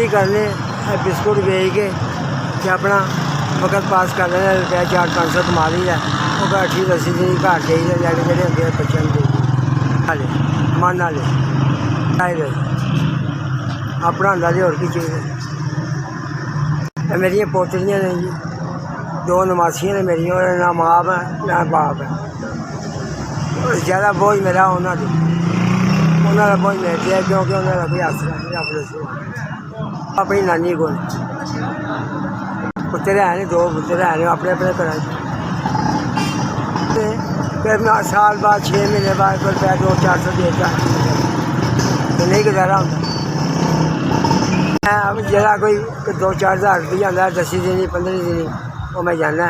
मजदूरी करने बिस्कुट बेच के अपना वक्त पास कर लेना, रुपया 400-500 कमा ली है। वो 80-80 दिन घर चाहिए लैके जोड़े होंगे बच्चों को हाले मन वाले चाहिए अपना होंगे तो होर की चाहिए। मेरिया पोतरियां ने जी, 2 नमासियां ने मेरिया, ना माँ है ना बाप है। ज़्यादा बोझ मेरा उन्होंने बोझ मेरे दिया, क्योंकि उन्होंने कोई आसरा नहीं अपने अपनी नानी को पुत्तर है, 2 पुत्तर है अपने अपने घर। फिर साल बाद 6 महीने बाद कोई रुपया 200-400 देता तो नहीं गुजारा होता। अब जरा कोई 2-4 हज़ार रुपया आता 10 दिन 15 दिन वो मैं जाना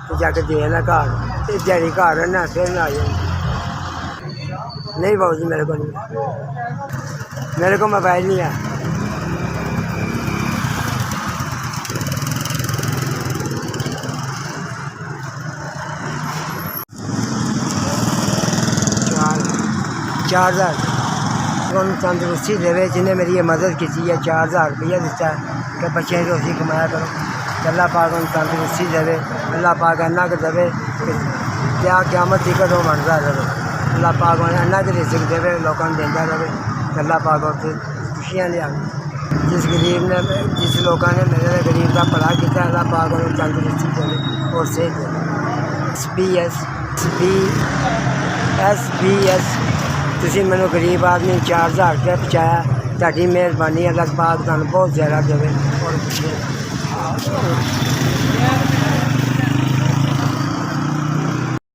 तो जाके देना घर, दिहाड़ी घर रहना फिर ना आ जाए। नहीं बाबू जी मेरे को नहीं, मेरे को मोबाइल नहीं है। चार हज़ार तंदुरुस्ती देवे जिन्हें मेरी ये मदद की है। 4000 रुपया दिता है कि बच्चे रोजी कमाया करो। अल्लाह पाक उन्हें तंदुरुस्ती देवे, अल्लाह पाक अन्ना के देवे कि क्या क़यामत तक वो बनता रहे। अल्लाह पाक उन्हें अन्ना के रिज़्क़ देवे, लोगों को देता रहे। अल्लाह पाक उससे खुशियाँ लिया। जिस गरीब ने जिस लोगों ने मेरे गरीब का भला किया, अल्लाह पाक उन्हें तंदुरुस्ती देवे और सेहत देवे। SBS तुसीं मैनू गरीब आदमी 4000 रुपया पहुँचाया, तुहाडी मेहरबानी। अल्लाह पाक तुहानूं बहुत ज़्यादा देवे और खुशी।